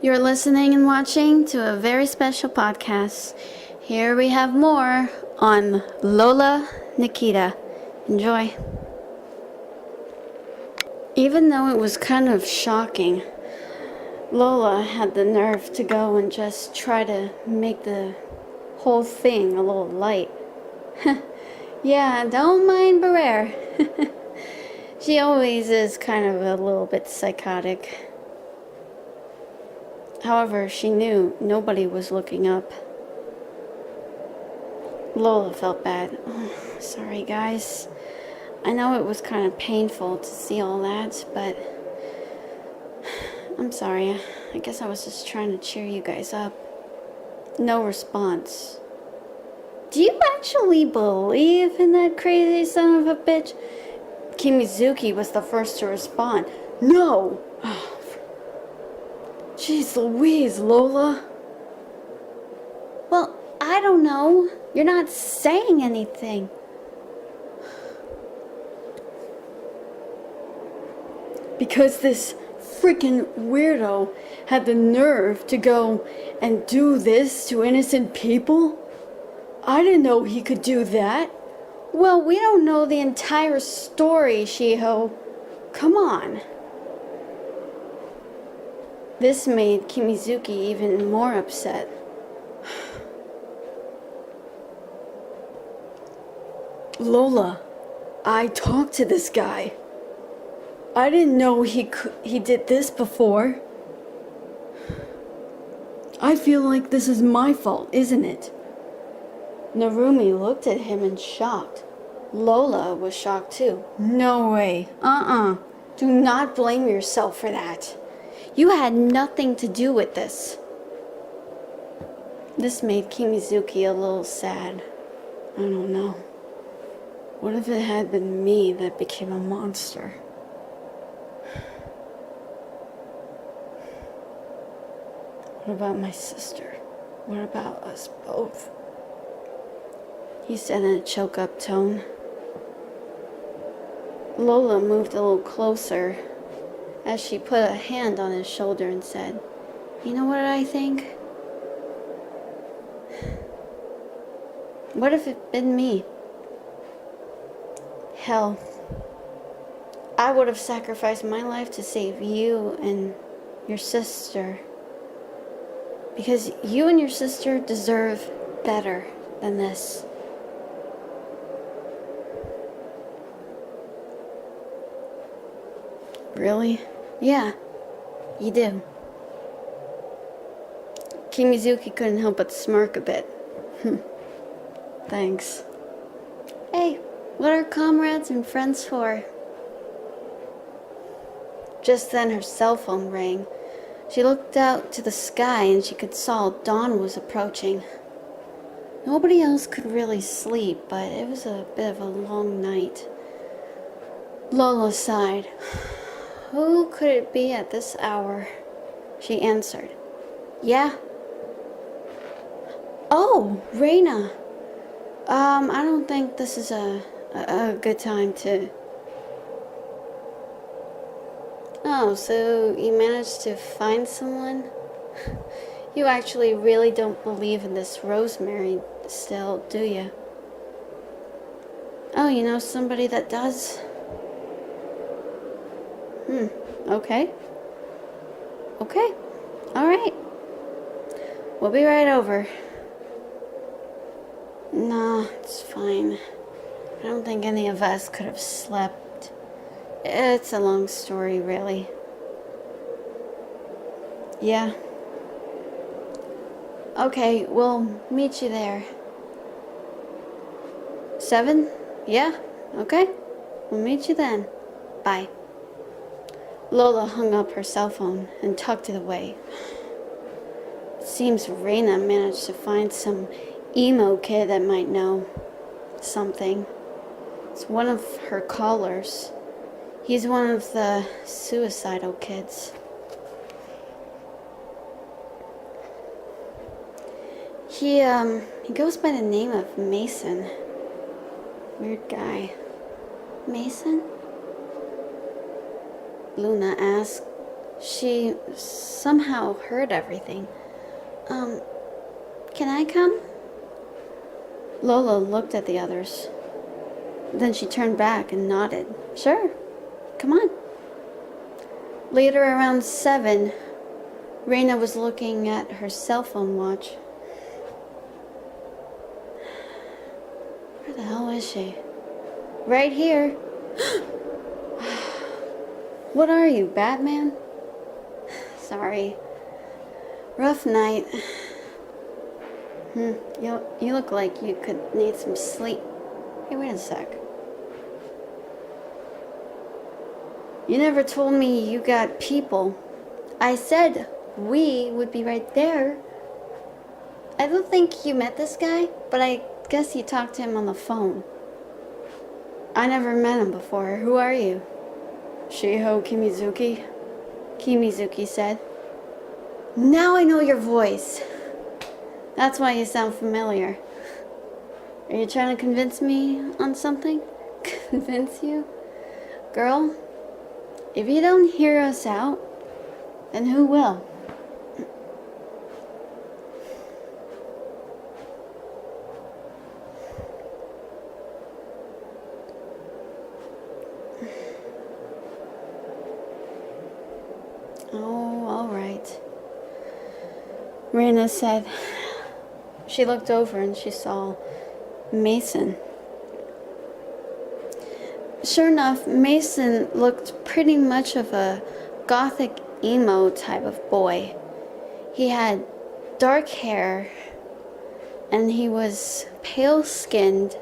You're listening and watching to a very special podcast. Here we have more on Lola, Nikita. Enjoy. Even though it was kind of shocking, Lola had the nerve to go and just try to make the whole thing a little light. Yeah, don't mind Barrere. She always is kind of a little bit psychotic. However, she knew nobody was looking up. Lola felt bad. Oh, sorry, guys. I know it was kind of painful to see all that, but I'm sorry. I guess I was just trying to cheer you guys up. No response. Do you actually believe in that crazy son of a bitch? Kimizuki was the first to respond. No! Oh, jeez Louise, Lola. Well, I don't know. You're not saying anything. Because this freaking weirdo had the nerve to go and do this to innocent people? I didn't know he could do that. Well, we don't know the entire story, Shiho. Come on. This made Kimizuki even more upset. Lola, I talked to this guy. I didn't know he did this before. I feel like this is my fault, isn't it? Narumi looked at him in shock. Lola was shocked too. No way. Do not blame yourself for that. You had nothing to do with this. This made Kimizuki a little sad. I don't know. What if it had been me that became a monster? What about my sister? What about us both? He said in a choke-up tone. Lola moved a little closer as she put a hand on his shoulder and said, "You know what I think? What if it'd been me? Hell, I would have sacrificed my life to save you and your sister. Because you and your sister deserve better than this." Really? Yeah, you do. Kimizuki couldn't help but smirk a bit. Thanks. Hey, what are comrades and friends for? Just then her cell phone rang. She looked out to the sky and she could saw dawn was approaching. Nobody else could really sleep, but it was a bit of a long night. Lola sighed. Who could it be at this hour? She answered. Yeah. Oh, Rayna. I don't think this is a good time to... Oh, so you managed to find someone? You actually really don't believe in this Rosemary still, do you? Oh, you know somebody that does? Okay. Okay. Alright. We'll be right over. Nah, it's fine. I don't think any of us could have slept. It's a long story, really. Yeah. Okay, we'll meet you there. 7? Yeah? Okay. We'll meet you then. Bye. Lola hung up her cell phone and tucked it away. It seems Rayna managed to find some emo kid that might know something. It's one of her callers. He's one of the suicidal kids. He goes by the name of Mason. Weird guy. Mason? Luna asked. She somehow heard everything. Can I come? Lola looked at the others. Then she turned back and nodded. Sure, come on. Later, around 7, Rayna was looking at her cell phone watch. Where the hell is she? Right here. What are you, Batman? Sorry. Rough night. You look like you could need some sleep. Hey, wait a sec. You never told me you got people. I said we would be right there. I don't think you met this guy, but I guess you talked to him on the phone. I never met him before. Who are you? Shiho Kimizuki? Kimizuki said. Now I know your voice. That's why you sound familiar. Are you trying to convince me on something? Convince you? Girl, if you don't hear us out, then who will? Oh, all right. Rayna said. She looked over and she saw Mason. Sure enough, Mason looked pretty much of a gothic emo type of boy. He had dark hair and he was pale-skinned.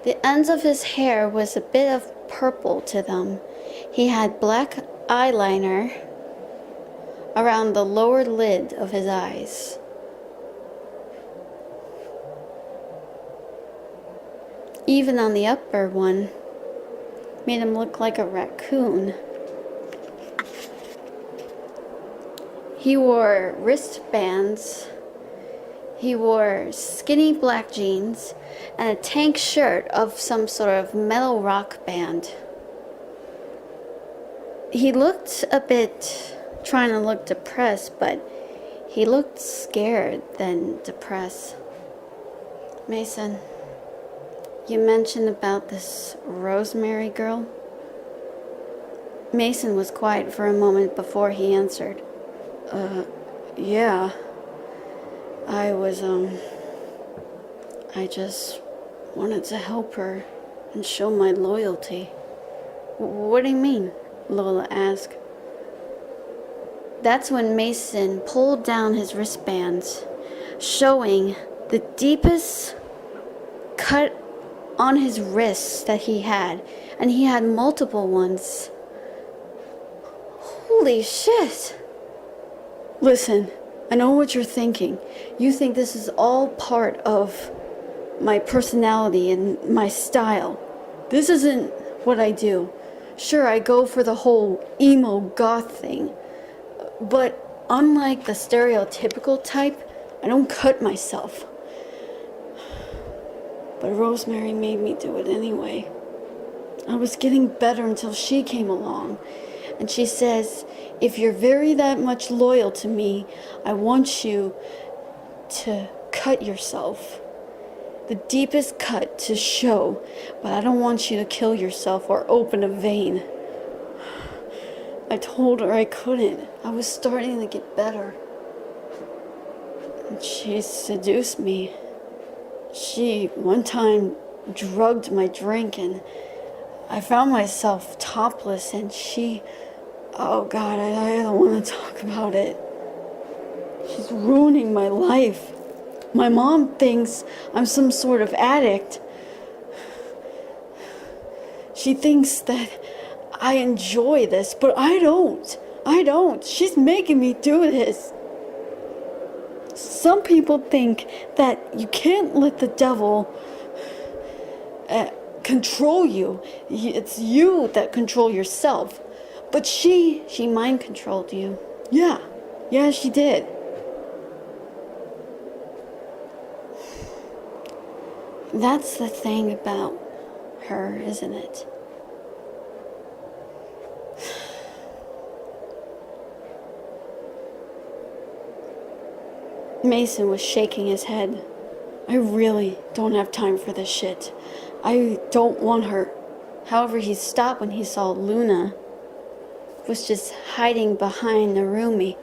The ends of his hair was a bit of purple to them. He had black eyeliner around the lower lid of his eyes. Even on the upper one, made him look like a raccoon. He wore wristbands, he wore skinny black jeans, and a tank shirt of some sort of metal rock band. He looked a bit trying to look depressed, but he looked scared than depressed. Mason, you mentioned about this Rosemary girl? Mason was quiet for a moment before he answered. Yeah. I just wanted to help her and show my loyalty. What do you mean? Lola asked. That's when Mason pulled down his wristbands, showing the deepest cut on his wrists that he had, and he had multiple ones. Holy shit! Listen, I know what you're thinking. You think this is all part of my personality and my style. This isn't what I do. Sure, I go for the whole emo goth thing, but unlike the stereotypical type, I don't cut myself. But Rosemary made me do it anyway. I was getting better until she came along. And she says, if you're very that much loyal to me, I want you to cut yourself. The deepest cut to show, but I don't want you to kill yourself or open a vein. I told her I couldn't. I was starting to get better. And she seduced me. She, one time, drugged my drink and I found myself topless and she... Oh God, I don't want to talk about it. She's ruining my life. My mom thinks I'm some sort of addict. She thinks that I enjoy this, but I don't. She's making me do this. Some people think that you can't let the devil control you. It's you that control yourself. But she mind controlled you. Yeah, she did. That's the thing about her, isn't it? Mason was shaking his head. I really don't have time for this shit. I don't want her. However, he stopped when he saw Luna was just hiding behind Narumi.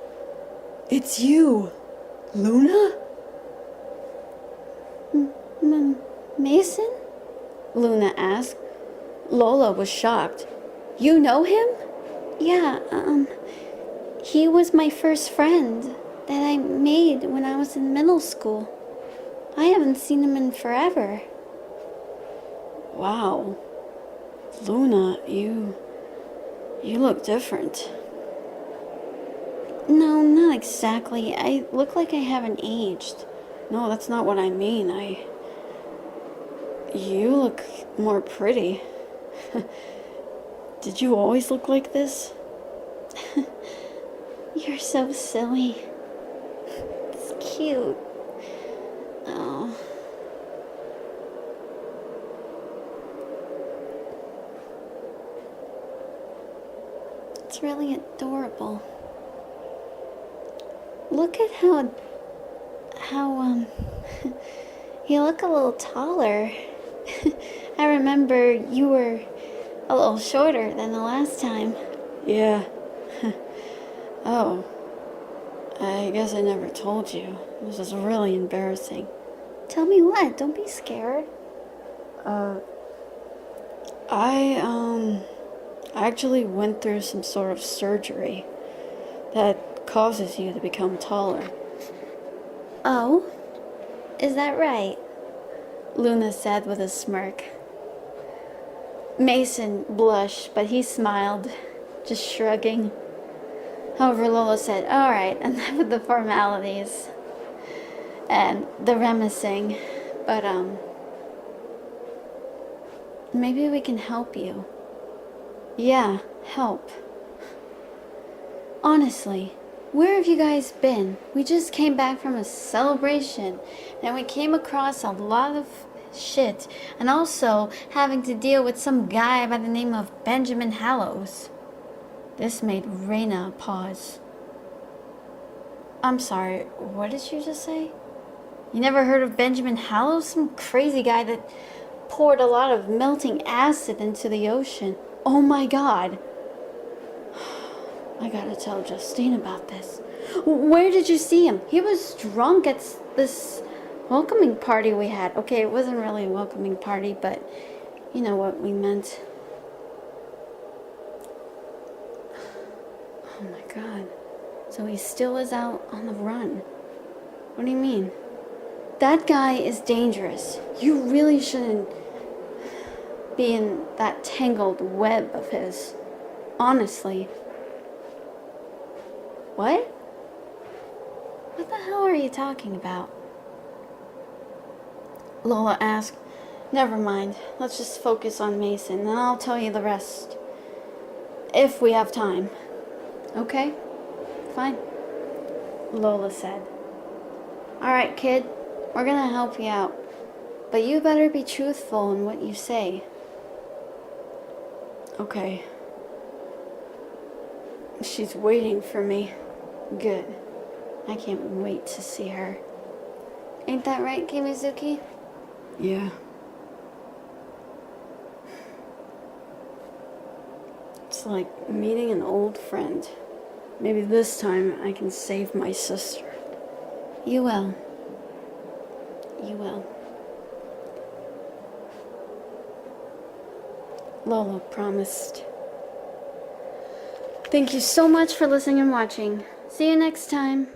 It's you, Luna? Mason? Luna asked. Lola was shocked. You know him? Yeah, he was my first friend that I made when I was in middle school. I haven't seen him in forever. Wow. Luna, you look different. No, not exactly. I look like I haven't aged. No, that's not what I mean. You look more pretty. Did you always look like this? You're so silly. It's cute. Oh. It's really adorable. Look at how you look a little taller. I remember you were a little shorter than the last time. Yeah. Oh. I guess I never told you. This is really embarrassing. Tell me what? Don't be scared. I actually went through some sort of surgery that causes you to become taller. Oh? Is that right? Luna said with a smirk. Mason blushed, but he smiled, just shrugging. However, Lola said, alright, enough with the formalities and the reminiscing, but maybe we can help you. Yeah, help. Honestly, where have you guys been? We just came back from a celebration, and we came across a lot of shit, and also having to deal with some guy by the name of Benjamin Hallows. This made Rayna pause. I'm sorry, what did you just say? You never heard of Benjamin Hallows? Some crazy guy that poured a lot of melting acid into the ocean. Oh my god. I gotta tell Justine about this. Where did you see him? He was drunk at this welcoming party we had. Okay, it wasn't really a welcoming party, but you know what we meant. Oh my god. So he still is out on the run. What do you mean? That guy is dangerous. You really shouldn't be in that tangled web of his. Honestly. What? What the hell are you talking about? Lola asked. Never mind. Let's just focus on Mason, and I'll tell you the rest. If we have time. Okay? Fine. Lola said. Alright, kid. We're gonna help you out. But you better be truthful in what you say. Okay. She's waiting for me. Good. I can't wait to see her. Ain't that right, Kimizuki? Yeah. It's like meeting an old friend. Maybe this time I can save my sister. You will. You will. Lola promised. Thank you so much for listening and watching. See you next time.